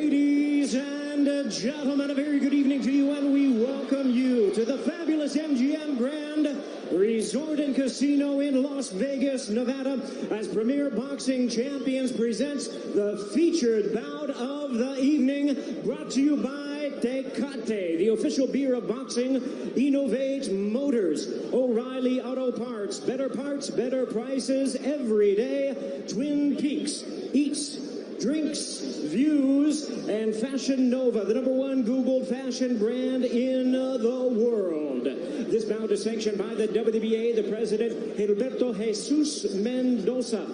Ladies and gentlemen, a very good evening to you, and we welcome you to the fabulous MGM Grand Resort and Casino in Las Vegas, Nevada, as Premier Boxing Champions presents the featured bout of the evening, brought to you by Tecate, the official beer of boxing. Innovate Motors, O'Reilly Auto Parts, better prices every day. Twin Peaks, Eats, Drinks, Views, and Fashion Nova, the #1 Googled fashion brand in the world. This bout is sanctioned by the WBA, the president, Gilberto Jesus Mendoza.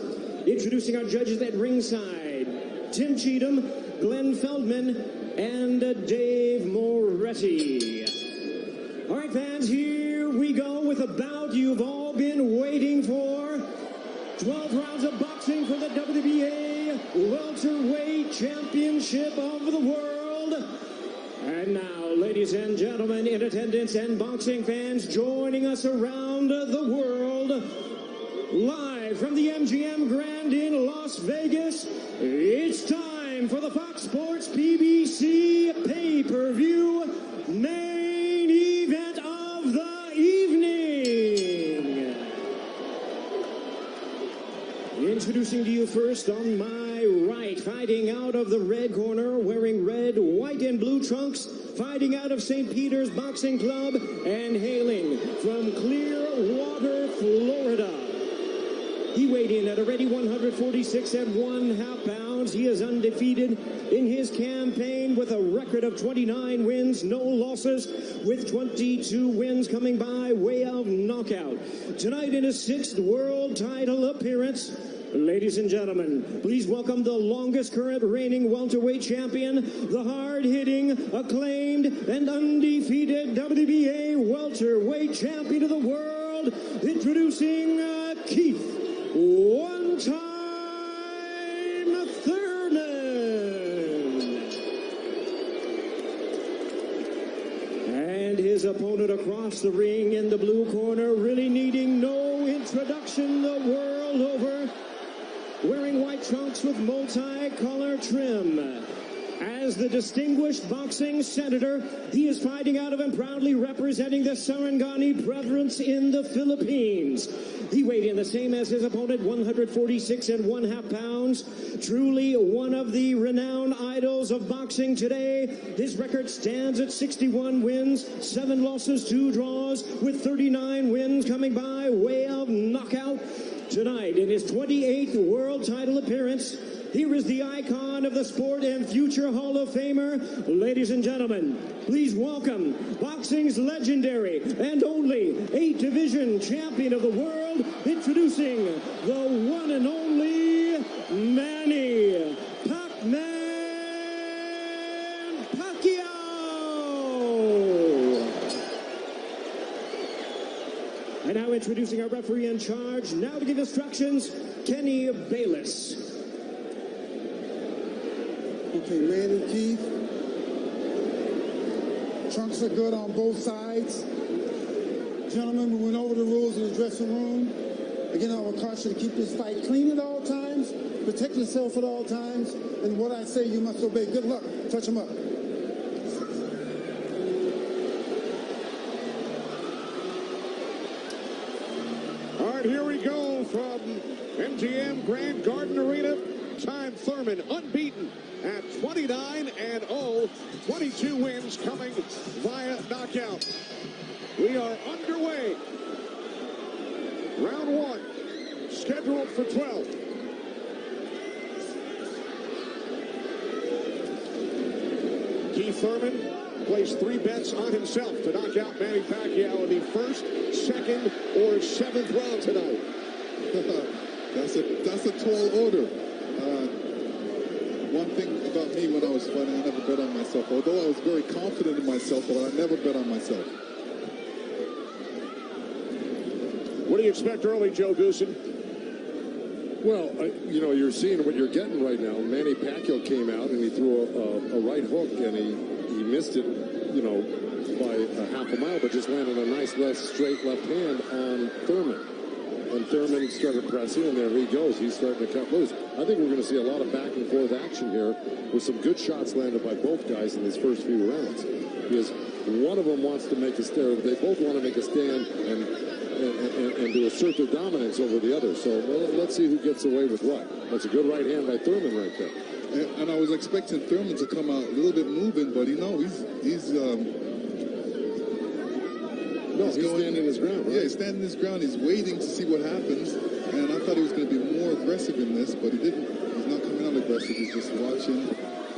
Introducing our judges at ringside, Tim Cheatham, Glenn Feldman, and Dave Moretti. All right, fans, here we go with a bout you've all been waiting for. 12 rounds of boxing for the WBA Welterweight Championship of the world. And now, ladies and gentlemen, in attendance and boxing fans joining us around the world, live from the MGM Grand in Las Vegas, it's time for the Fox Sports PBC pay-per-view main event of the evening. Introducing to you first on my right, fighting out of the red corner, wearing red, white, and blue trunks, fighting out of St. Peter's Boxing Club, and hailing from Clearwater, Florida. He weighed in at a ready 146 1/2 pounds. He is undefeated in his campaign with a record of 29 wins, no losses, with 22 wins coming by way of knockout. Tonight in his 6th world title appearance, ladies and gentlemen, please welcome the longest current reigning welterweight champion, the hard-hitting, acclaimed, and undefeated WBA welterweight champion of the world, introducing Keith one-time Thurman. And his opponent across the ring in the blue corner, really needing no introduction the world over, wearing white trunks with multi-color trim. As the distinguished boxing senator, he is fighting out of and proudly representing the Sarangani Brethren in the Philippines. He weighed in the same as his opponent, 146 1/2 pounds. Truly one of the renowned idols of boxing today. His record stands at 61 wins, 7 losses, 2 draws, with 39 wins coming by way of knockout. Tonight, in his 28th world title appearance, here is the icon of the sport and future Hall of Famer. Ladies and gentlemen, please welcome boxing's legendary and only 8-division champion of the world, introducing the one and only Manny Pacquiao. And now introducing our referee in charge, now to give instructions, Kenny Bayless. Okay, Manny, Keith. Trunks are good on both sides. Gentlemen, we went over the rules in the dressing room. Again, I will caution you to keep this fight clean at all times, protect yourself at all times, and what I say you must obey. Good luck. Touch them up. All right, here we go from MGM Grand Garden Arena. Time Thurman unbeaten at 29-0, 22 wins coming via knockout. We are underway. Round 1, scheduled for 12. Keith Thurman placed 3 bets on himself to knock out Manny Pacquiao in the 1st, 2nd, or 7th round tonight. That's a tall order. One thing about me when I was fighting, I never bet on myself. Although I was very confident in myself, but I never bet on myself. What do you expect early, Joe Goosen? Well, you know, you're seeing what you're getting right now. Manny Pacquiao came out and he threw a right hook, and he missed it, you know, by a half a mile, but just landed a nice straight left hand on Thurman. And Thurman started pressing, and there he goes. He's starting to cut loose. I think we're going to see a lot of back and forth action here with some good shots landed by both guys in these first few rounds. Because one of them wants to make a stand. They both want to make a stand and to assert their dominance over the other. So let's see who gets away with what. That's a good right hand by Thurman right there. And I was expecting Thurman to come out a little bit moving, but he's standing his ground, right? Yeah, he's standing his ground. He's waiting to see what happens. And I thought he was going to be more aggressive in this, but he didn't. He's not coming out aggressive. He's just watching,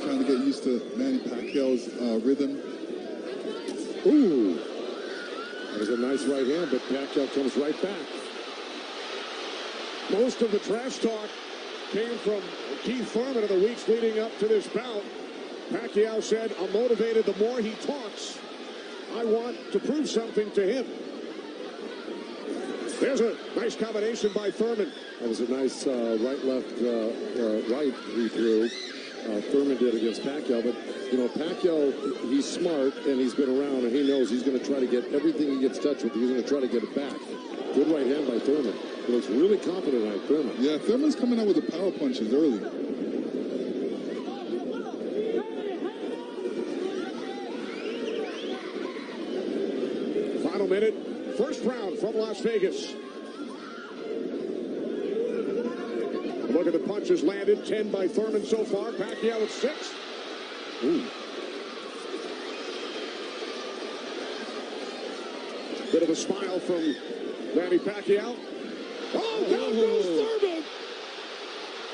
trying to get used to Manny Pacquiao's rhythm. Ooh. That was a nice right hand, but Pacquiao comes right back. Most of the trash talk came from Keith Thurman in the weeks leading up to this bout. Pacquiao said, "I'm motivated the more he talks. I want to prove something to him." There's a nice combination by Thurman. That was a nice right-left right he threw. Thurman did against Pacquiao, but you know, Pacquiao, he's smart and he's been around and he knows he's going to try to get everything he gets touched with. He's going to try to get it back. Good right hand by Thurman. He looks really confident on Thurman. Yeah, Thurman's coming out with the power punches early. Final minute, first round from Las Vegas. Look at the punches landed, 10 by Thurman so far. Pacquiao at 6. Ooh. Bit of a smile from Manny Pacquiao. Oh, down goes Thurman!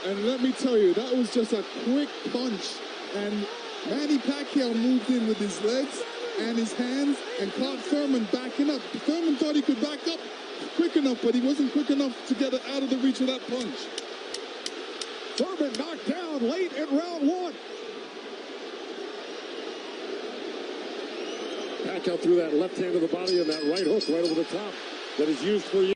And let me tell you, that was just a quick punch. And Manny Pacquiao moved in with his legs and his hands and caught Thurman backing up. Thurman thought he could back up quick enough, but he wasn't quick enough to get it out of the reach of that punch. Thurman knocked down late in round 1. Pacquiao threw that left hand to the body and that right hook right over the top that is used for you.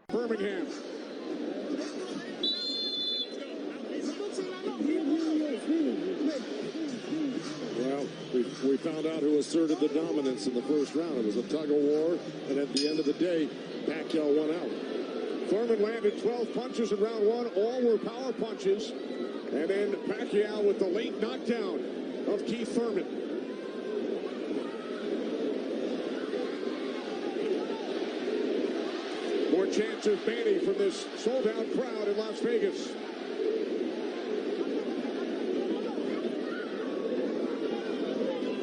Birmingham. Well, we found out who asserted the dominance in the first round. It was a tug of war, and at the end of the day, Pacquiao won out. Thurman landed 12 punches in round 1. All were power punches. And then Pacquiao with the late knockdown of Keith Thurman. More chance of Manny from this sold-out crowd in Las Vegas.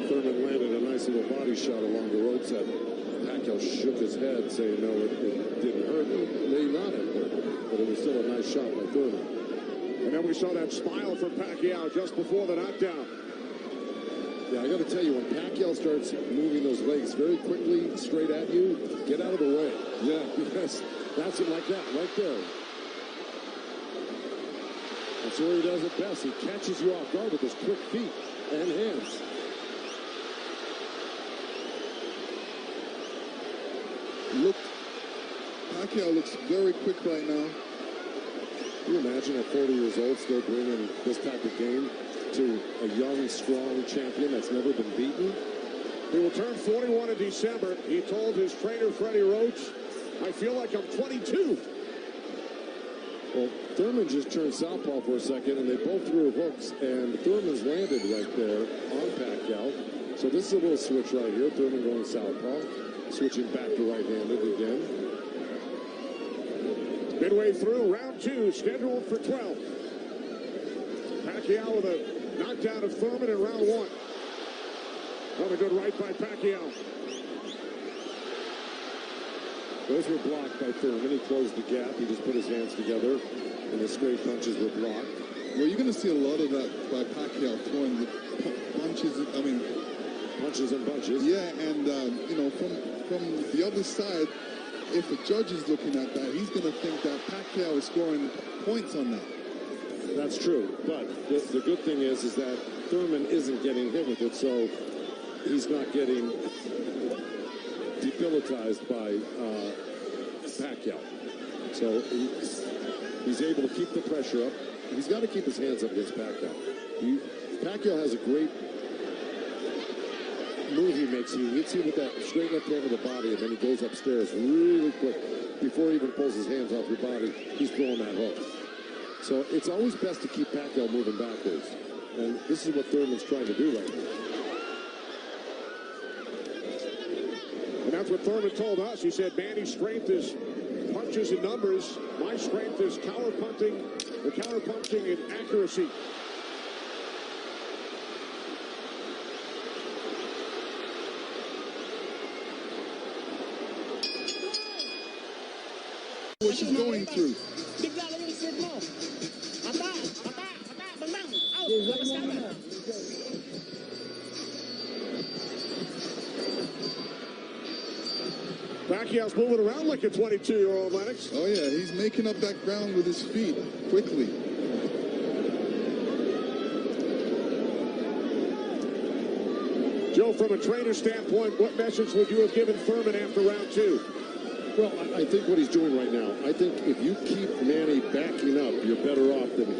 Thurman landed a nice little body shot along the roadside. Pacquiao shook his head, saying, no, it didn't hurt. It may not have hurt, but it was still a nice shot by Thurman. And then we saw that smile from Pacquiao just before the knockdown. Yeah, I got to tell you, when Pacquiao starts moving those legs very quickly straight at you, get out of the way. Yeah, because that's it like that, right there. That's where he does it best. He catches you off guard with his quick feet and hands. Pacquiao looks very quick right now. Can you imagine at 40 years old still bringing this type of game to a young, strong champion that's never been beaten? He will turn 41 in December. He told his trainer, Freddie Roach, "I feel like I'm 22. Well, Thurman just turned southpaw for a second, and they both threw hooks, and Thurman's landed right there on Pacquiao. So this is a little switch right here. Thurman going southpaw, switching back to right-handed again. Midway through round 2, scheduled for 12. Pacquiao with a knockdown of Thurman in round 1. Another good right by Pacquiao. Those were blocked by Thurman. He closed the gap. He just put his hands together, and the straight punches were blocked. Well, you're going to see a lot of that by Pacquiao throwing the punches. I mean, punches and bunches. Yeah, and you know, from the other side, if the judge is looking at that, he's going to think that Pacquiao is scoring points on that. That's true, but the good thing is that Thurman isn't getting hit with it, so he's not getting debilitized by Pacquiao. So he's able to keep the pressure up. He's got to keep his hands up against Pacquiao. Pacquiao has a great move he makes. He hits you with that straight left hand of the body, and then he goes upstairs really quick. Before he even pulls his hands off your body, he's throwing that hook. So it's always best to keep Pacquiao moving backwards. And this is what Thurman's trying to do right now. And that's what Thurman told us. He said, Manny's strength is punches and numbers. My strength is counter-punching and accuracy. What she's going through. Pacquiao's moving around like a 22-year-old, Lennox. Oh yeah, he's making up that ground with his feet quickly. Joe, from a trainer standpoint, what message would you have given Thurman after round two? Well, I think what he's doing right now, I think if you keep Manny backing up, you're better off than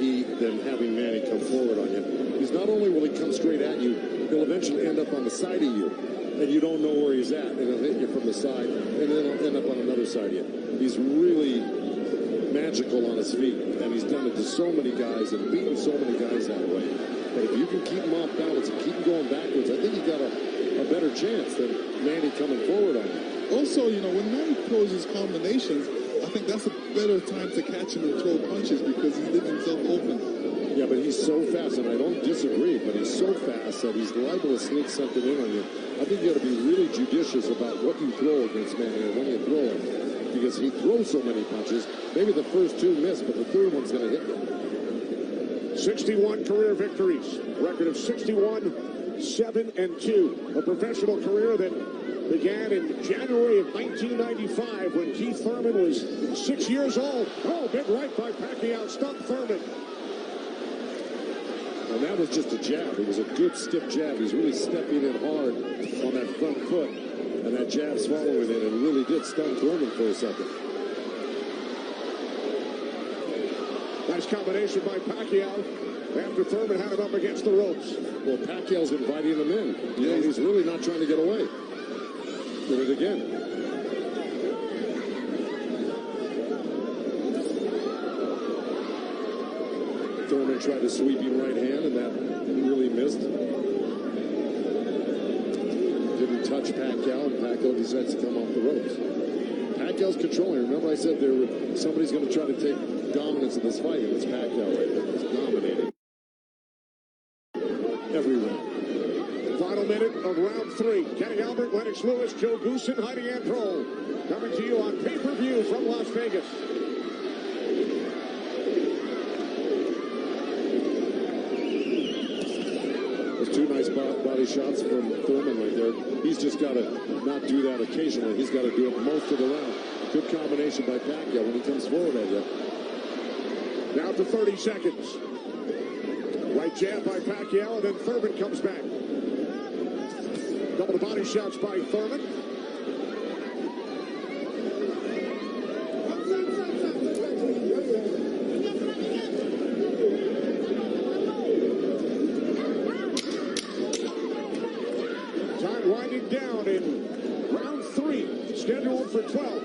having Manny come forward on you. Because not only will he come straight at you, he'll eventually end up on the side of you, and you don't know where he's at, and he'll hit you from the side, and then he'll end up on another side of you. He's really magical on his feet, and he's done it to so many guys and beaten so many guys that way. But if you can keep him off balance and keep him going backwards, I think you got a better chance than Manny coming forward on you. Also, you know, when Manny throws his combinations, I think that's a better time to catch him and throw punches because he leaves himself open. Yeah, but he's so fast, and I don't disagree, but he's so fast that he's liable to sneak something in on you. I think you got to be really judicious about what you throw against Manny or when you throw it, because he throws so many punches. Maybe the first two miss, but the third one's going to hit you. 61 career victories, record of 61, 7-2. A professional career that began in January of 1995 when Keith Thurman was 6 years old. Oh, big right by Pacquiao, stumped Thurman. And that was just a jab. It was a good stiff jab. He's really stepping in hard on that front foot. And that jab's following it and really did stun Thurman for a second. Nice combination by Pacquiao after Thurman had him up against the ropes. Well, Pacquiao's inviting him in. You know, he's really not trying to get away. Did it again. Thurman tried a sweeping right hand, and that really missed. Didn't touch Pacquiao, and Pacquiao decides to come off the ropes. Pacquiao's controlling. Remember I said somebody's going to try to take dominance in this fight, and it's Pacquiao right there. He's dominating every round. Final minute of round three. Kenny Albert, Lennox Lewis, Joe Goosen, Heidi Antrol. Coming to you on pay-per-view from Las Vegas. Those two nice body shots from Thurman right there. He's just got to not do that occasionally. He's got to do it most of the round. Good combination by Pacquiao when he comes forward at you. Down to 30 seconds. Right jab by Pacquiao, and then Thurman comes back. Couple of body shots by Thurman. Time winding down in round three, scheduled for 12.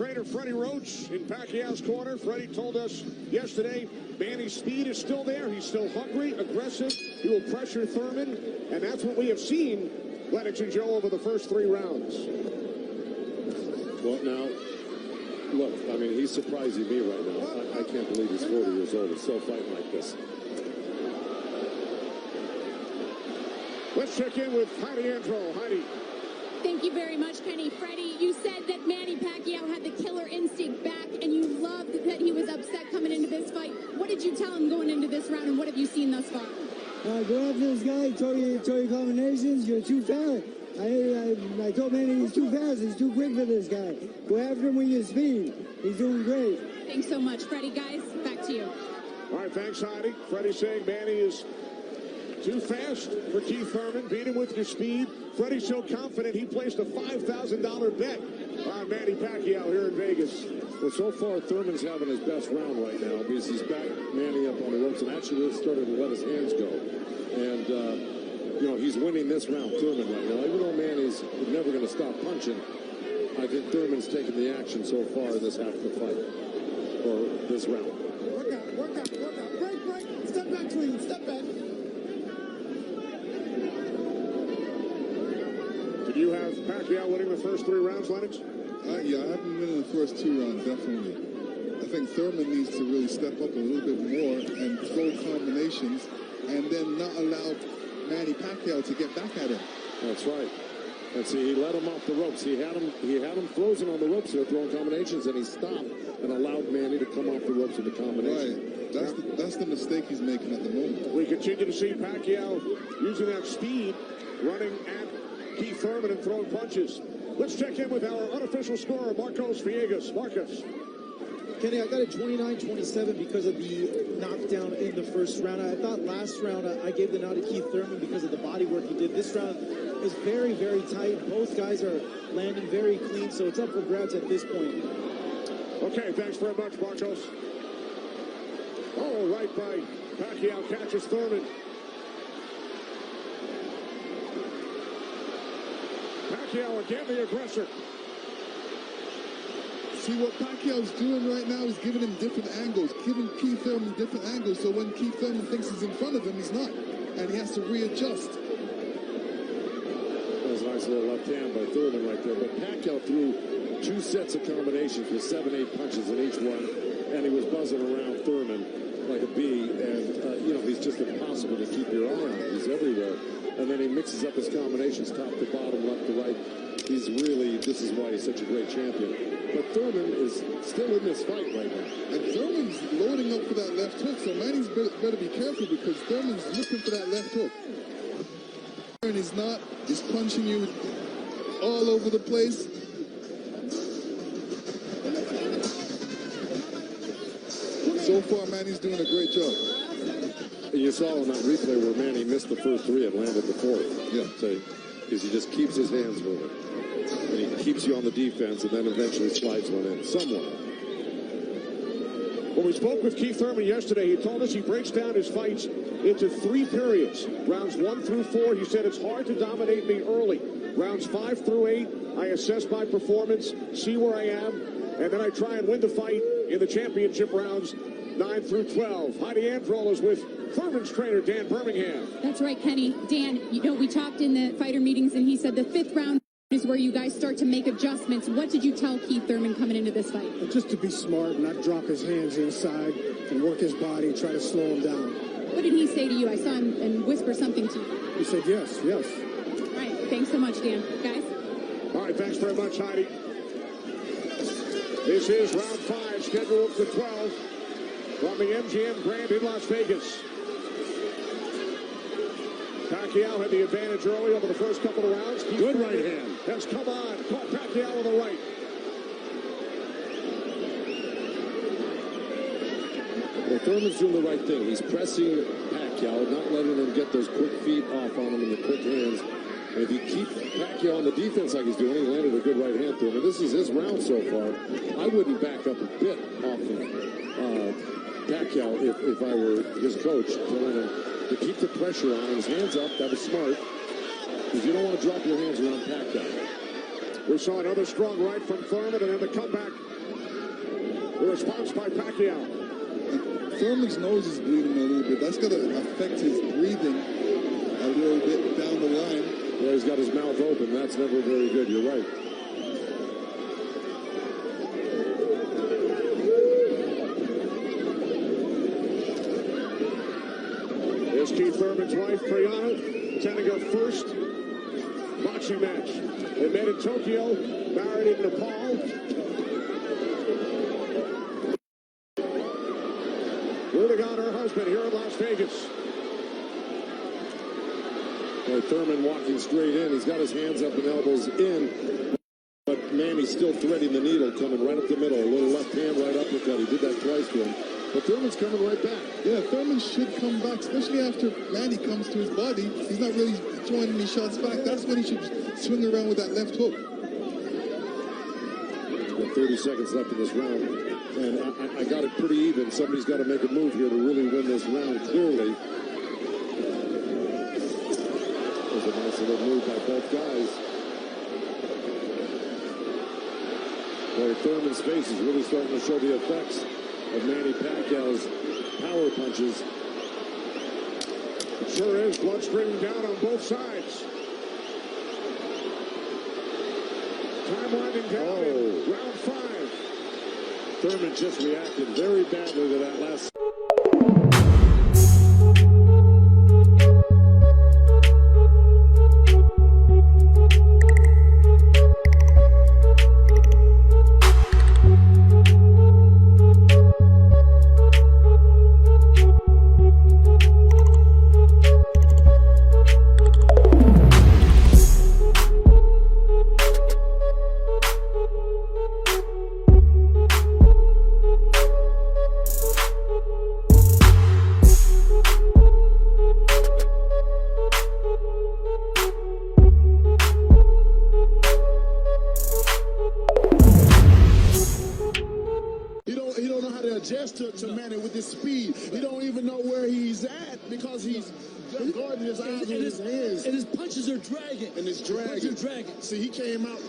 trainer Freddie Roach in Pacquiao's corner. Freddie told us yesterday Manny's speed is still there. He's still hungry, aggressive. He will pressure Thurman, and that's what we have seen, Lennox and Joe, over the first 3 rounds. Well, now, look, I mean, he's surprising me right now. I can't believe he's 40 years old and still fighting like this. Let's check in with Heidi Andro. Heidi. Thank you very much, Kenny. Freddie, you said that Manny Pacquiao had the killer instinct back, and you loved that he was upset coming into this fight. What did you tell him going into this round, and what have you seen thus far? Go after this guy, throw your combinations, you're too fast. I told Manny he's too fast, he's too quick for this guy. Go after him with your speed. He's doing great. Thanks so much, Freddie. Guys, back to you. All right, thanks, Heidi. Freddie saying Manny is too fast for Keith Thurman. Beat him with your speed. Freddie's so confident he placed a $5,000 bet on Manny Pacquiao here in Vegas. Well, so far, Thurman's having his best round right now because he's back Manny up on the ropes and actually really started to let his hands go. And, you know, he's winning this round, Thurman, right now. Even though Manny's never going to stop punching, I think Thurman's taking the action so far in this half of the fight, or this round. Work out. Break. Step back, clean. Step back. Did you have Pacquiao winning the first 3 rounds, Lennox? Yeah, I haven't been in the first 2 rounds, definitely. I think Thurman needs to really step up a little bit more and throw combinations and then not allow Manny Pacquiao to get back at him. That's right. And see, he let him off the ropes. He had him frozen on the ropes here, throwing combinations, and he stopped and allowed Manny to come off the ropes with the combination. Right. That's the mistake he's making at the moment. We continue to see Pacquiao using that speed, running at Keith Thurman and throwing punches. Let's check in with our unofficial scorer, Marcos Villegas. Marcos. Kenny, I got it 29-27 because of the knockdown in the first round. I thought last round I gave the nod to Keith Thurman because of the body work he did. This round is very, very tight. Both guys are landing very clean, so it's up for grabs at this point. Okay, thanks very much, Marcos. Oh, right by Pacquiao catches Thurman. Pacquiao again, the aggressor. See, what Pacquiao's doing right now is giving him different angles, giving Keith Thurman different angles, so when Keith Thurman thinks he's in front of him, he's not, and he has to readjust. That was a nice little left hand by Thurman right there, but Pacquiao threw 2 sets of combinations with 7-8 punches in each one, and he was buzzing around Thurman like a bee, and, you know, he's just impossible to keep your eye on. He's everywhere, and then he mixes up his combinations top to bottom, left to right. He's really, this is why he's such a great champion. But Thurman is still in this fight right now. And Thurman's loading up for that left hook, so Manny's better be careful because Thurman's looking for that left hook. And he's not, he's punching you all over the place. So far, Manny's doing a great job. You saw in that replay where Manny missed the first 3 and landed the 4th. Yeah. Because he just keeps his hands moving. And he keeps you on the defense and then eventually slides one in somewhere. When we spoke with Keith Thurman yesterday, he told us he breaks down his fights into 3 periods. Rounds 1 through 4, he said it's hard to dominate me early. Rounds 5 through 8, I assess my performance, see where I am, and then I try and win the fight in the championship rounds 9 through 12. Heidi Andro is with Thurman's trainer, Dan Birmingham. That's right, Kenny. Dan, you know, we talked in the fighter meetings, and he said the 5th round is where you guys start to make adjustments. What did you tell Keith Thurman coming into this fight? Just to be smart and not drop his hands inside and work his body and try to slow him down. What did he say to you? I saw him and whisper something to you. He said yes. All right, thanks so much, Dan. Guys? All right, thanks very much, Heidi. This is round 5, scheduled for 12 from the MGM Grand in Las Vegas. Pacquiao had the advantage early over the first couple of rounds. Good right hand. Has come on. Caught Pacquiao with the right. Well, Thurman's doing the right thing. He's pressing Pacquiao, not letting him get those quick feet off on him and the quick hands. And if you keep Pacquiao on the defense like he's doing, he landed a good right hand to him. And this is his round so far. I wouldn't back up a bit off of Pacquiao if I were his coach, telling him to keep the pressure on his hands up. That was smart, because you don't want to drop your hands around Pacquiao. We saw another strong right from Thurman, and then the comeback. The response by Pacquiao. Thurman's nose is bleeding a little bit. That's going to affect his breathing a little bit down the line. Yeah, he's got his mouth open. That's never very good. You're right. Here's Keith Thurman's wife, Priyana, attending her first boxing match. They met in Tokyo, married in Nepal. Rooting on her husband here in Las Vegas. Boy, Thurman walking straight in. He's got his hands up and elbows in. But Manny's still threading the needle, coming right up the middle. A little left hand right uppercut. He did that twice to him. But Thurman's coming right back. Yeah, Thurman should come back, especially after Manny comes to his body. He's not really throwing any shots back. That's when he should swing around with that left hook. Got 30 seconds left in this round. And I got it pretty even. Somebody's got to make a move here to really win this round clearly. There's a nice little move by both guys. Boy, Thurman's face is really starting to show the effects of Manny Pacquiao's power punches. It sure is. Blood streaming down on both sides. Time winding down in round 5. Thurman just reacted very badly to that last. To Manny with his speed. He don't even know where he's at because he's guarding his eyes with his hands. And his punches are dragging. And it's dragging. See, he came out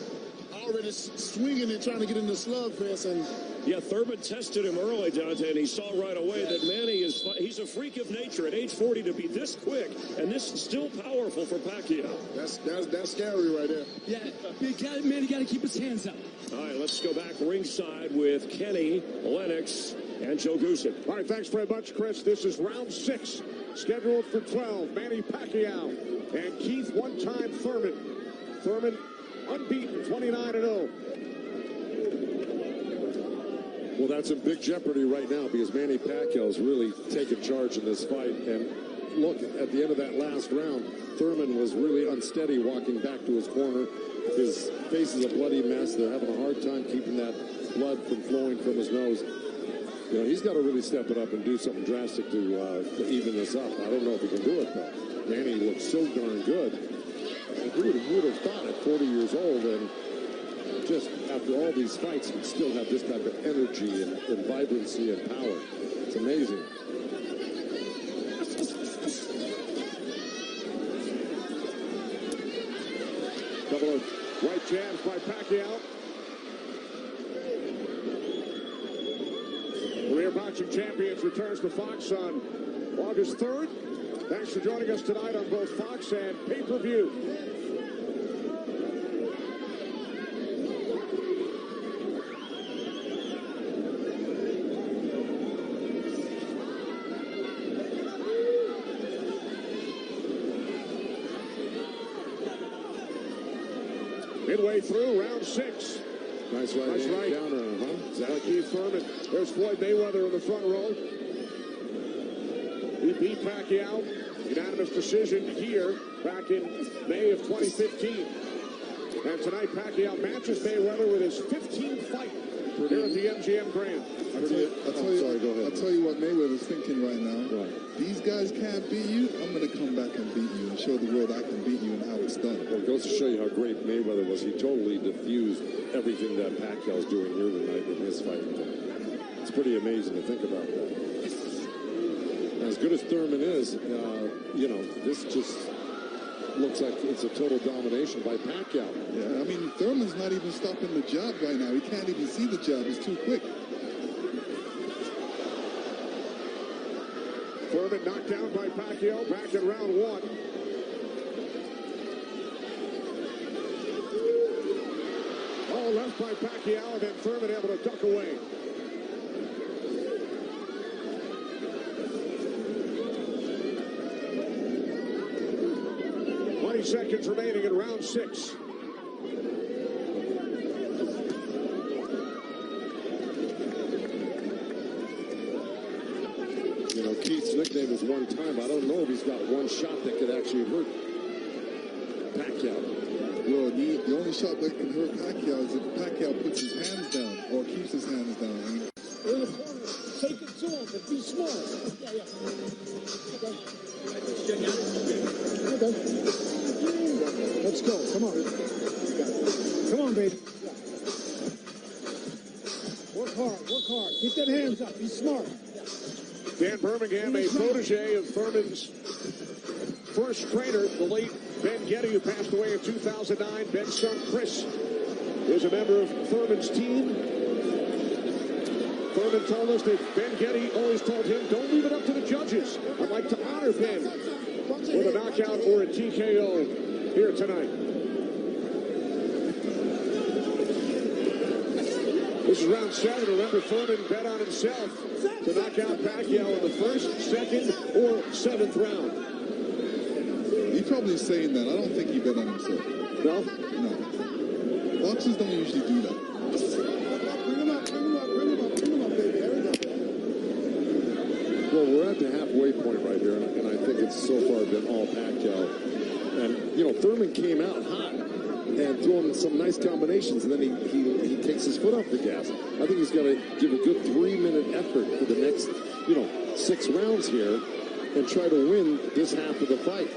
already swinging and trying to get in the slugfest. And yeah, Thurman tested him early, Dante, and he saw right away that Manny he's a freak of nature at age 40 to be this quick and this still powerful for Pacquiao. That's scary right there. Yeah, Manny got to keep his hands up. All right, let's go back ringside with Kenny, Lennox, and Joe Goosen. All right, thanks very much, Chris. This is round 6, scheduled for 12. Manny Pacquiao and Keith one-time Thurman. Thurman unbeaten, 29-0. Well, that's in big jeopardy right now because Manny Pacquiao's really taken charge in this fight. And look, at the end of that last round, Thurman was really unsteady walking back to his corner. His face is a bloody mess. They're having a hard time keeping that blood from flowing from his nose. You know, he's got to really step it up and do something drastic to even this up. I don't know if he can do it, though. Manny looks so darn good. And who would have thought at 40 years old and just after all these fights, he'd still have this type of energy and vibrancy and power. It's amazing. Couple of right jabs by Pacquiao. Career Boxing Champions returns to Fox on August 3rd. Thanks for joining us tonight on both Fox and pay-per-view. Midway through round 6. Nice right counter, huh? Exactly. Keith Thurman. There's Floyd Mayweather in the front row. He beat Pacquiao. Unanimous decision here back in May of 2015. And tonight Pacquiao matches Mayweather with his 15th fight here at the MGM Grand. I'll tell you what Mayweather's thinking right now. Right. These guys can't beat you. I'm going to come back and beat you and show the world I can beat you and how it's done. Well, it goes to show you how great Mayweather was. He totally diffused everything that Pacquiao's doing here tonight in his fight with him. It's pretty amazing to think about that. As good as Thurman is, you know, this just looks like it's a total domination by Pacquiao. Yeah, I mean, Thurman's not even stopping the jab right now. He can't even see the jab. It's too quick. Thurman knocked down by Pacquiao back in round 1. All left by Pacquiao, and then Thurman able to duck away. Seconds remaining in round 6. You know, Keith's nickname is one time. I don't know if he's got one shot that could actually hurt Pacquiao. Well, the only shot that can hurt Pacquiao is if Pacquiao puts his hands down or keeps his hands down. I mean, Take it to him, but be smart. Okay. Let's go. Come on. Come on, baby. Work hard. Work hard. Keep them hands up. Be smart. Dan Birmingham, a protege of Thurman's first trainer, the late Ben Getty, who passed away in 2009. Ben's son, Chris, is a member of Thurman's team. Thurman told us that Ben Getty always told him, don't leave it up to the judges. I'd like to honor Ben with a knockout or a TKO here tonight. This is round 7. Remember, Thurman bet on himself to knock out Pacquiao in the first, second, or 7th round. He's probably saying that. I don't think he bet on himself. No? No. Boxers don't usually do that. Bring him up. Bring him up. Bring him up. Bring him up, baby. There we go. Well, we're at the halfway point right here, and I think it's so far been all Pacquiao. And, you know, Thurman came out hot and throwing some nice combinations, and then he takes his foot off the gas. I think he's got to give a good 3-minute effort for the next, 6 rounds here and try to win this half of the fight.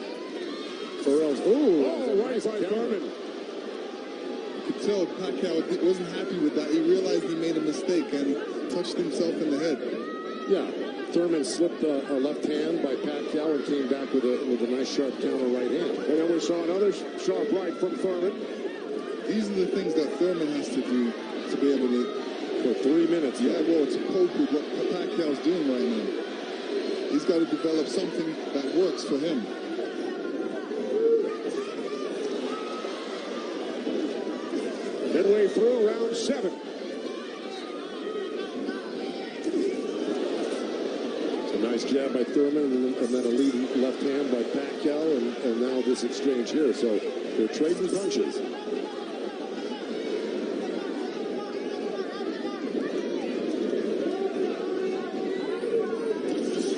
Or else, right by Thurman. You could tell Pacquiao wasn't happy with that. He realized he made a mistake and touched himself in the head. Yeah. Thurman slipped a left hand by Pacquiao and came back with a nice sharp counter right hand. And then we saw another sharp right from Thurman. These are the things that Thurman has to do to be able to... For 3 minutes. Yeah, well, to cope with what Pacquiao's doing right now. He's got to develop something that works for him. Midway through round 7. Nice jab by Thurman, and then a lead left hand by Pacquiao, and now this exchange here. So they're trading punches.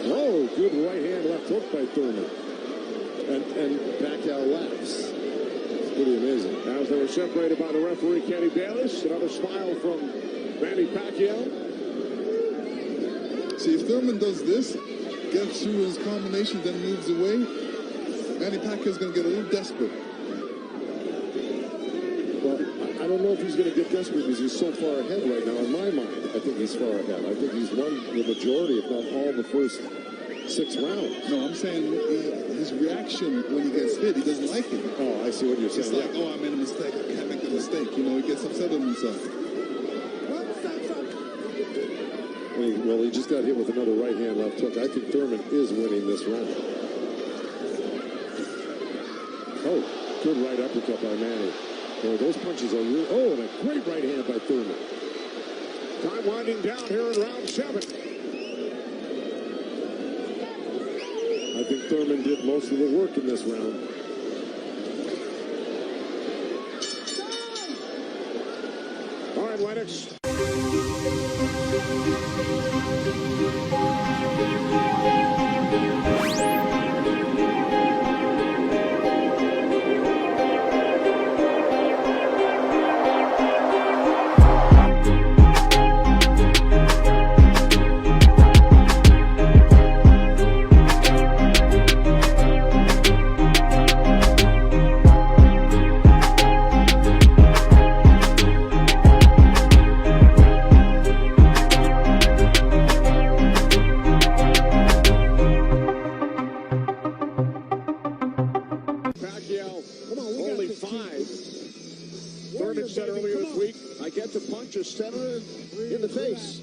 Oh, good right hand left hook by Thurman. And Pacquiao laughs. It's pretty amazing. As they were separated by the referee, Kenny Bayless. Another smile from Manny Pacquiao. See, if Thurman does this, gets through his combination, then moves away, Manny Pacquiao's going to get a little desperate. Well, I don't know if he's going to get desperate because he's so far ahead right now. In my mind, I think he's far ahead. I think he's won the majority, if not all, the first 6 rounds. No, I'm saying his reaction when he gets hit, he doesn't like it. Oh, I see what you're saying. It's like, oh, I made a mistake. I can't make a mistake. He gets upset with himself. Well, he just got hit with another right hand left hook. I think Thurman is winning this round. Oh, good right uppercut by Manny. Oh, those punches are real. Oh, and a great right hand by Thurman. Time winding down here in round 7. I think Thurman did most of the work in this round. All right, Lennox. punch a senator in the face.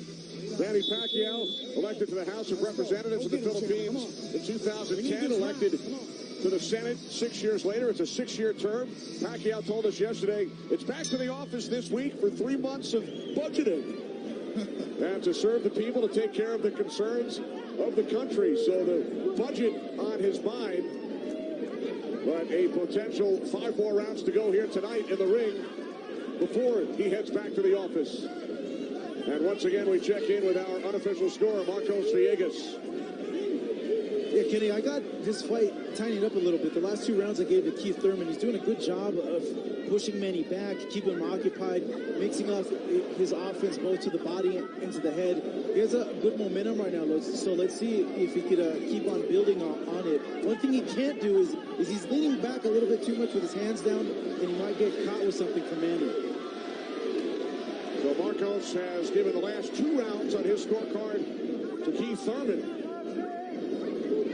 Manny Pacquiao, elected to the House of Representatives of the Philippines in 2010, elected to the Senate 6 years later. It's a 6-year term. Pacquiao told us yesterday it's back to the office this week for 3 months of budgeting and to serve the people, to take care of the concerns of the country. So the budget on his mind, but a potential 5 more rounds to go here tonight in the ring before he heads back to the office. And once again, we check in with our unofficial scorer, Marcos Villegas. Yeah, Kenny, I got this fight tightened up a little bit. The last 2 rounds I gave to Keith Thurman. He's doing a good job of pushing Manny back, keeping him occupied, mixing up his offense both to the body and to the head. He has a good momentum right now, so let's see if he could keep on building on it. One thing he can't do is he's leaning back a little bit too much with his hands down, and he might get caught with something from Manny. So Marcos has given the last 2 rounds on his scorecard to Keith Thurman.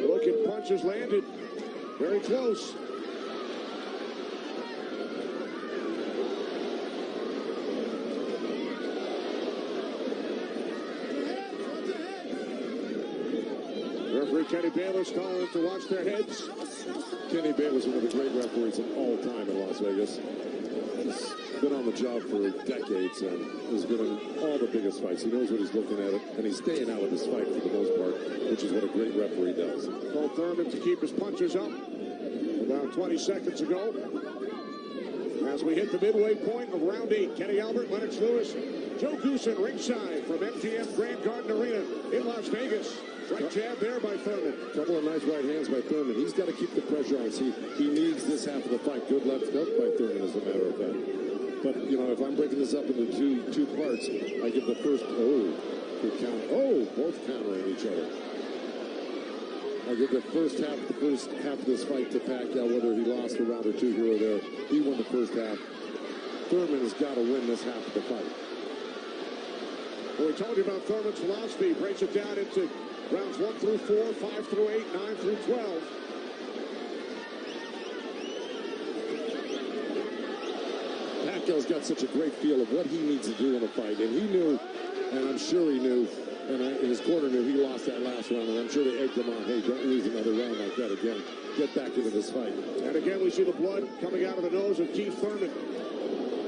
Look at punches landed. Very close. Referee Kenny Bayless calling to watch their heads. Kenny Bayless, one of the great referees of all time in Las Vegas. He's been on the job for decades and has been in all the biggest fights. He knows what he's looking at, and he's staying out of this fight for the most part, which is what a great referee does. Told Thurman to keep his punches up about 20 seconds ago. As we hit the midway point of round 8, Kenny Albert, Lennox Lewis, Joe Goosen ringside from MGM Grand Garden Arena in Las Vegas. Right jab there by Thurman. Couple of nice right hands by Thurman. He's got to keep the pressure on. See, he needs this half of the fight. Good left hook by Thurman, as a matter of fact. But, you know, if I'm breaking this up into two parts, I give the first, good count. Both countering each other. I give the first half of this fight to Pacquiao, whether he lost a round or 2 here or there. He won the first half. Thurman has got to win this half of the fight. Well, we told you about Thurman's philosophy. He breaks it down into rounds 1 through 4, 5 through 8, 9 through 12. Pacquiao's got such a great feel of what he needs to do in a fight, and he knew, and I'm sure he knew, and his corner knew he lost that last round, and I'm sure they egged him on, hey, don't lose another round like that again. Get back into this fight. And again, we see the blood coming out of the nose of Keith Thurman.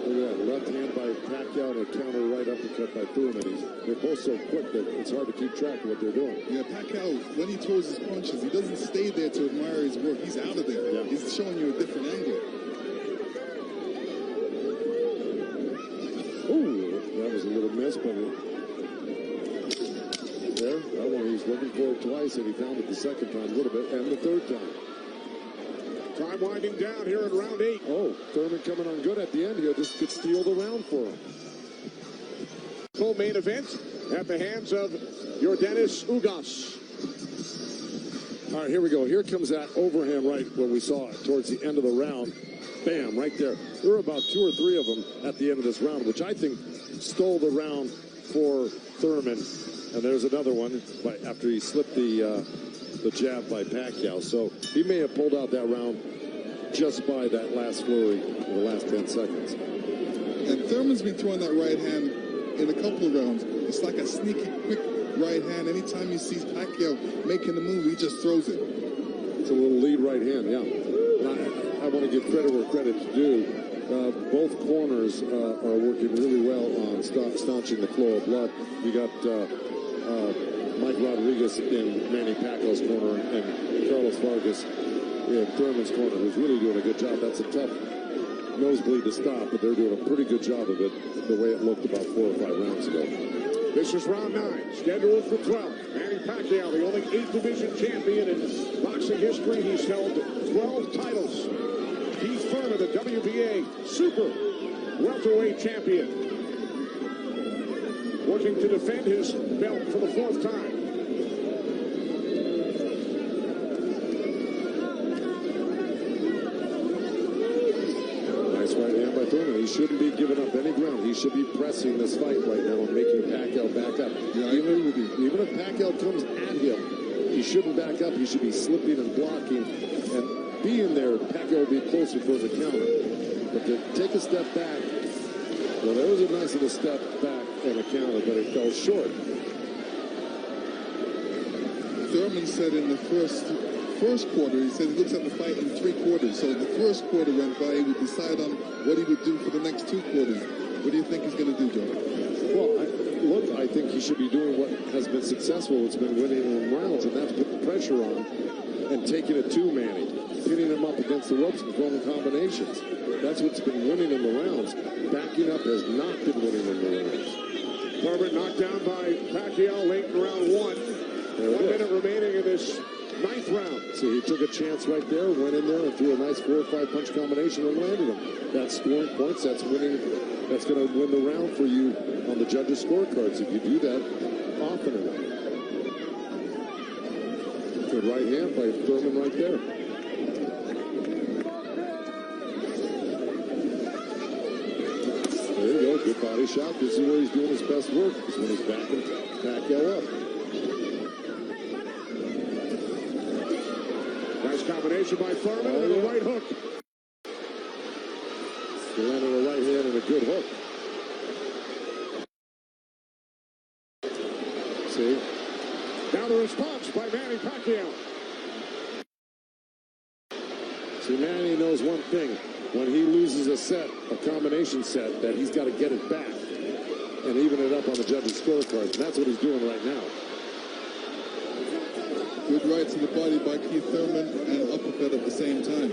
Look at that, left hand by Pacquiao and a counter right uppercut by Thurman. They're both so quick that it's hard to keep track of what they're doing. Yeah, Pacquiao, when he throws his punches, he doesn't stay there to admire his work. He's out of there. Yeah. He's showing you a different angle. Ooh, that was a little miss, but there, that one he's looking for it twice, and he found it the second time a little bit, and the third time. Time winding down here in round 8. Oh, Thurman coming on good at the end here. This could steal the round for him. Full main event at the hands of Yordenis Ugas. All right, here we go. Here comes that overhand right where we saw it towards the end of the round. Bam, right there. There were about 2 or 3 of them at the end of this round, which I think stole the round for Thurman. And there's another one after he slipped the jab by Pacquiao. So he may have pulled out that round just by that last flurry in the last 10 seconds. And Thurman's been throwing that right hand in a couple of rounds. It's like a sneaky, quick right hand. Anytime he sees Pacquiao making the move, he just throws it. It's a little lead right hand, yeah. I want to give credit where credit's due. Both corners are working really well on staunching the flow of blood. You got Mike Rodriguez in Manny Pacquiao's corner and Carlos Vargas in Thurman's corner, who's really doing a good job. That's a tough nosebleed to stop, but they're doing a pretty good job of it the way it looked about 4 or 5 rounds ago. This is round 9, scheduled for 12. Manny Pacquiao, the only 8th division champion in boxing history. He's held 12 titles. Keith Thurman, the WBA super welterweight champion, working to defend his belt for the 4th time. Nice right hand by Thurman. He shouldn't be giving up any ground. He should be pressing this fight right now and making Pacquiao back up. Yeah, even if Pacquiao comes at him, he shouldn't back up. He should be slipping and blocking and being there. Pacquiao will be closer for the counter. But to take a step back Well, there was a nice little step back and a counter, but it fell short. Thurman said in the first quarter, he said he looks at the fight in 3 quarters. So the first quarter went by, he would decide on what he would do for the next 2 quarters. What do you think he's going to do, Joe? Well, I think he should be doing what has been successful. It's been winning in rounds, and that's put the pressure on and taking it to Manny, hitting him up against the ropes and throwing combinations. That's what's been winning in the rounds. Backing up has not been winning in the rounds. Thurman knocked down by Pacquiao late in round 1. 1 minute remaining in this 9th round. So he took a chance right there, went in there and threw a nice 4 or 5 punch combination and landed him. That's scoring points. That's winning. That's going to win the round for you on the judges' scorecards if you do that often enough. Good right hand by Thurman right there. There you go. Good body shot. This is where he's doing his best work. Is when he's backing Pacquiao up. Nice combination by Thurman and a right hook. He landed a right hand and a good hook. See? Now the response by Manny Pacquiao. See, Manny knows one thing. When he loses a set, a combination set, that he's got to get it back and even it up on the judges' scorecards. And that's what he's doing right now. Good right to the body by Keith Thurman and uppercut at the same time.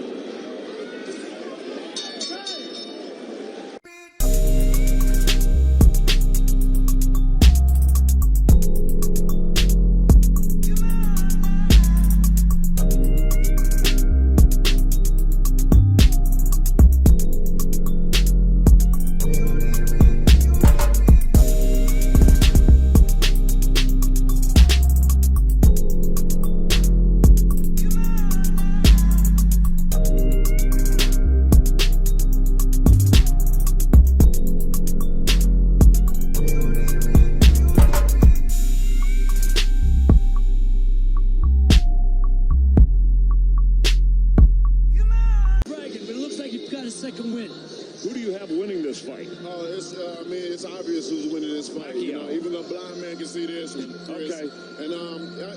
It's obvious who's winning this fight. You know, even a blind man can see this. Okay. And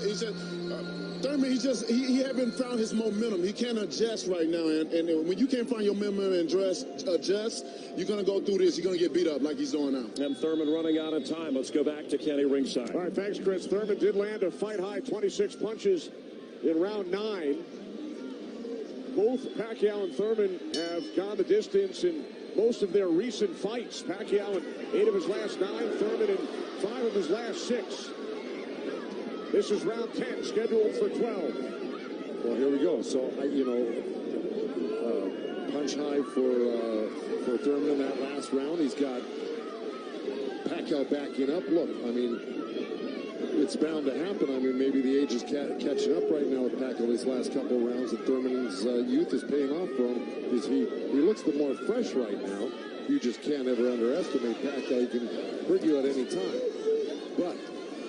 he said, Thurman, he haven't found his momentum. He can't adjust right now. And when you can't find your momentum and adjust, you're going to go through this. You're going to get beat up like he's doing now. And Thurman running out of time. Let's go back to Kenny ringside. All right, thanks, Chris. Thurman did land a fight-high 26 punches in round 9. Both Pacquiao and Thurman have gone the distance in most of their recent fights. Pacquiao in 8 of his last 9, Thurman in 5 of his last 6. This is round 10, scheduled for 12. Well, here we go. So, punch high for Thurman in that last round. He's got Pacquiao backing up. Look, I mean, it's bound to happen. I mean, maybe the age is catching up right now with Pacquiao these last couple of rounds, and Thurman's youth is paying off for him. He looks the more fresh right now. You just can't ever underestimate Pacquiao. He can hurt you at any time. But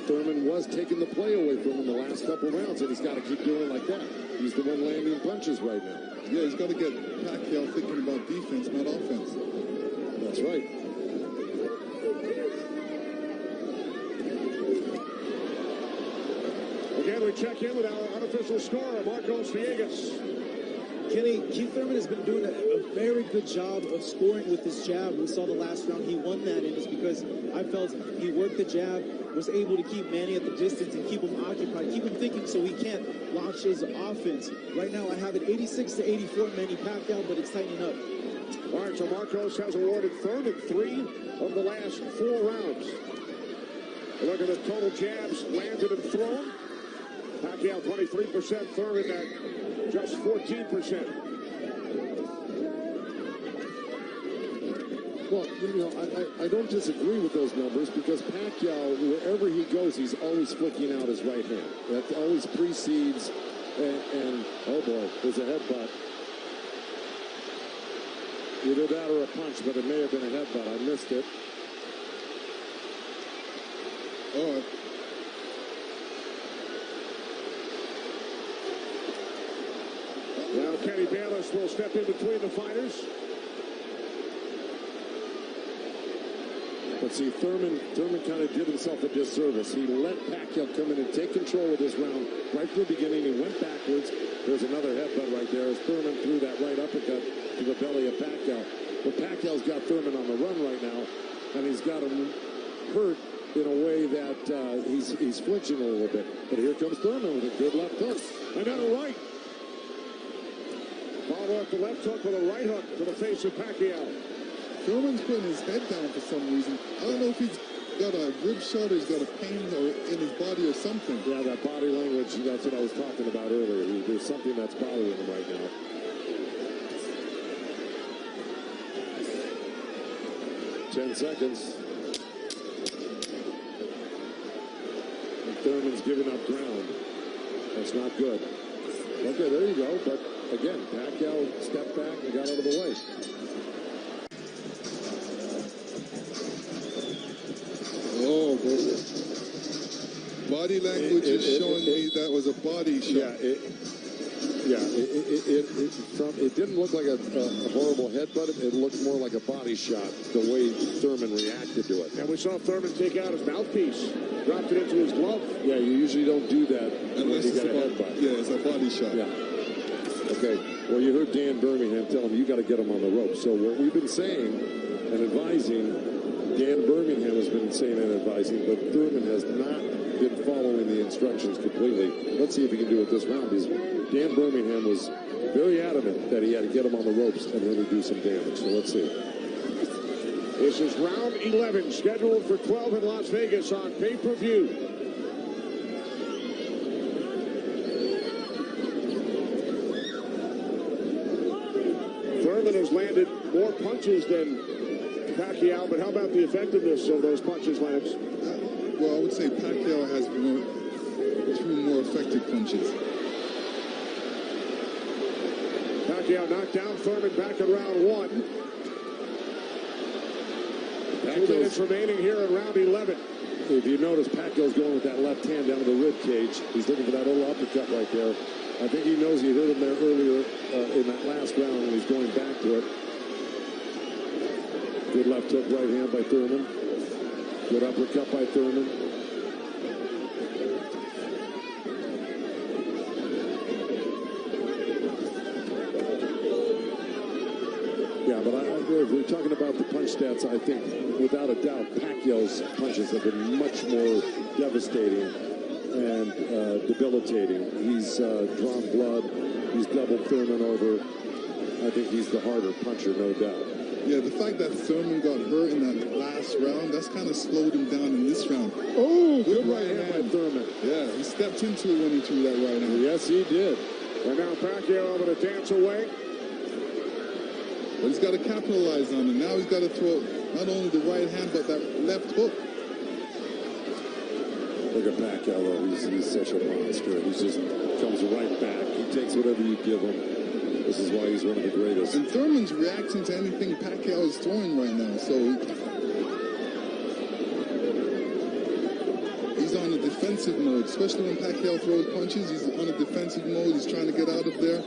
Thurman was taking the play away from him the last couple of rounds, and he's got to keep doing it like that. He's the one landing punches right now. Yeah, he's got to get Pacquiao thinking about defense, not offense. That's right. Again, we check in with our unofficial scorer, Marcos Villegas. Kenny, Keith Thurman has been doing a very good job of scoring with his jab. We saw the last round he won that, and it's because I felt he worked the jab, was able to keep Manny at the distance and keep him occupied, keep him thinking so he can't launch his offense. Right now, I have it 86-84 Manny Pacquiao, but it's tightening up. All right, so Marcos has awarded Thurman 3 of the last 4 rounds. Look at the total jabs landed and thrown. Pacquiao 23%, Thurman at just 14%. Well, I don't disagree with those numbers because Pacquiao, wherever he goes, he's always flicking out his right hand. That always precedes, and oh boy, there's a headbutt. Either that or a punch, but it may have been a headbutt. I missed it. Oh. Now Kenny Bayless will step in between the fighters. see, Thurman kind of did himself a disservice. He let Pacquiao come in and take control of this round right from the beginning. He went backwards. There's another headbutt right there as Thurman threw that right uppercut to the belly of Pacquiao. But Pacquiao's got Thurman on the run right now, and he's got him hurt in a way that he's flinching a little bit. But here comes Thurman with a good left hook. Another right. Follow up the left hook with a right hook to the face of Pacquiao. Thurman's putting his head down for some reason. I don't know if he's got a rib shot or he's got a pain in his body or something. Yeah, that body language, that's what I was talking about earlier. There's something that's bothering him right now. Ten seconds. And Thurman's giving up ground. That's not good. Okay, there you go. But again, Pacquiao stepped back and got out of the way. Oh, body language is showing me that was a body shot. It didn't look like a horrible headbutt. It looked more like a body shot, the way Thurman reacted to it. And we saw Thurman take out his mouthpiece, dropped it into his glove. Yeah, you usually don't do that unless you got a headbutt. Yeah, it's a body shot. Yeah. Okay, well, you heard Dan Birmingham tell him you got to get him on the rope. So what we've been saying and advising, Dan Birmingham has been saying and advising, but Thurman has not been following the instructions completely. Let's see if he can do it this round, because Dan Birmingham was very adamant that he had to get him on the ropes and really do some damage. So let's see. This is round 11, scheduled for 12 in Las Vegas on pay-per-view. Thurman has landed more punches than Pacquiao, but how about the effectiveness of those punches, Lennox? Well, I would say Pacquiao has two more effective punches. Pacquiao knocked down Thurman back in round 1. 2 minutes remaining here in round 11. If you notice, Pacquiao's going with that left hand down to the rib cage. He's looking for that little uppercut right there. I think he knows he hurt him there earlier in that last round, and he's going back to it. Good left hook right hand by Thurman. Good uppercut by Thurman. Yeah, but if we're talking about the punch stats, I think without a doubt Pacquiao's punches have been much more devastating and debilitating. He's drawn blood. He's doubled Thurman over. I think he's the harder puncher, no doubt. Yeah, the fact that Thurman got hurt in that last round, that's kind of slowed him down in this round. Oh, good right hand by Thurman. Yeah, he stepped into it when he threw that right hand. Yes, he did. And now Pacquiao able to dance away. But he's got to capitalize on it. Now he's got to throw not only the right hand, but that left hook. Look at Pacquiao, though. He's such a monster. He just comes right back. He takes whatever you give him. This is why he's one of the greatest. And Thurman's reacting to anything Pacquiao is throwing right now. So he's on a defensive mode, especially when Pacquiao throws punches. He's on a defensive mode. He's trying to get out of there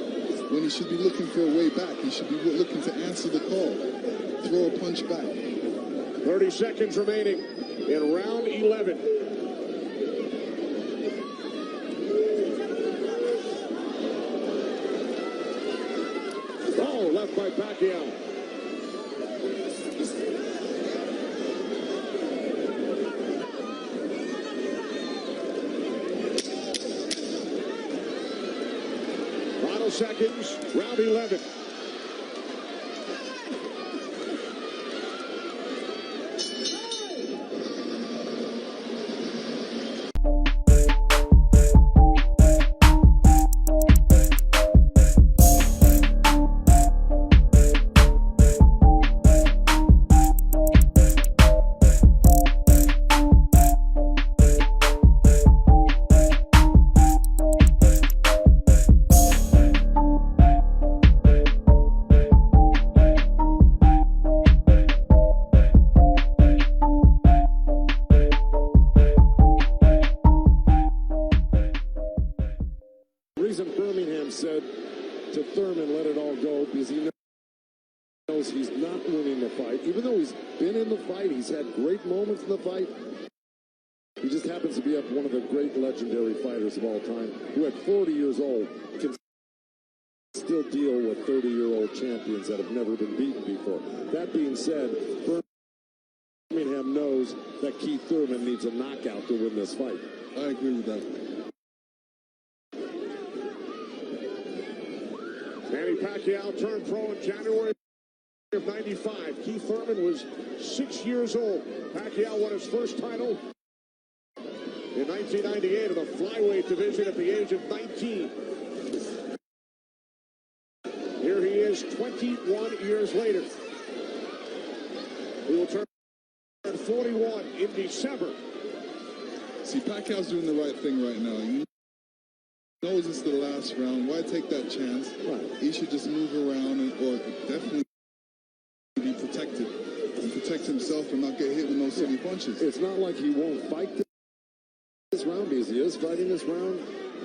when he should be looking for a way back. He should be looking to answer the call, throw a punch back. 30 seconds remaining in round 11. Oh, left by Pacquiao. Final seconds, round 11. is he's not winning the fight. Even though he's been in the fight, he's had great moments in the fight. He just happens to be up one of the great legendary fighters of all time, who at 40 years old can still deal with 30-year-old champions that have never been beaten before. That being said, Birmingham knows that Keith Thurman needs a knockout to win this fight. I agree with that. Manny Pacquiao turned pro in January of '95. Keith Thurman was 6 years old. Pacquiao won his first title in 1998 of the flyweight division at the age of 19. Here he is 21 years later. He will turn 41 in December. See, Pacquiao's doing the right thing right now. He knows this is the last round. Why take that chance? Right. He should just move around or definitely be protected and protect himself and not get hit with no silly punches. It's not like he won't fight this round, because he is fighting this round,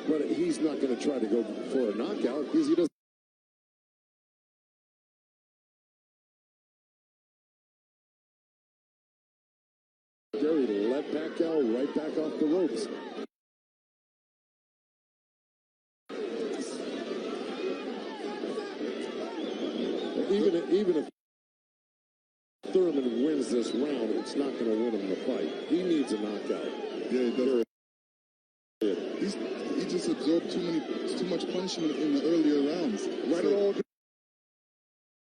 but he's not going to try to go for a knockout because he doesn't. Gary let Pacquiao right back off the ropes. Even if Thurman wins this round, it's not going to win him the fight. He needs a knockout. Yeah, he does. He just absorbed too much punishment in the earlier rounds. Right all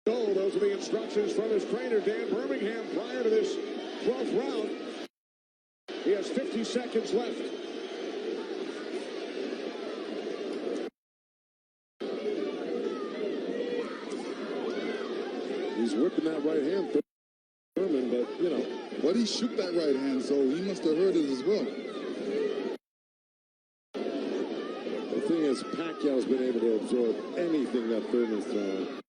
go. Those are the instructions from his trainer, Dan Birmingham, prior to this 12th round. He has 50 seconds left. He's whipping that right hand, Thurman, but, you know. But he shook that right hand, so he must have heard it as well. The thing is, Pacquiao's been able to absorb anything that Thurman's thrown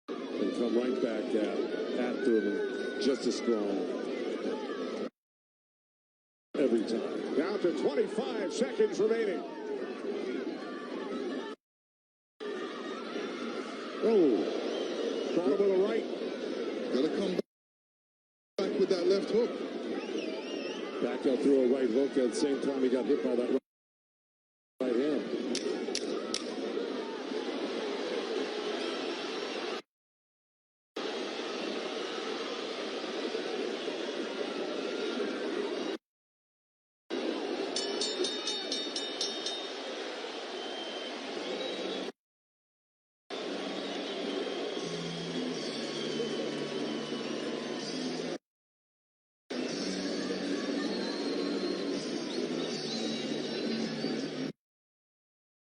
and come right back at Thurman just as strong every time. Down to 25 seconds remaining. Oh, Caught him with a right. Gotta come back with that left hook. Pacquiao threw a right hook at the same time he got hit by that right.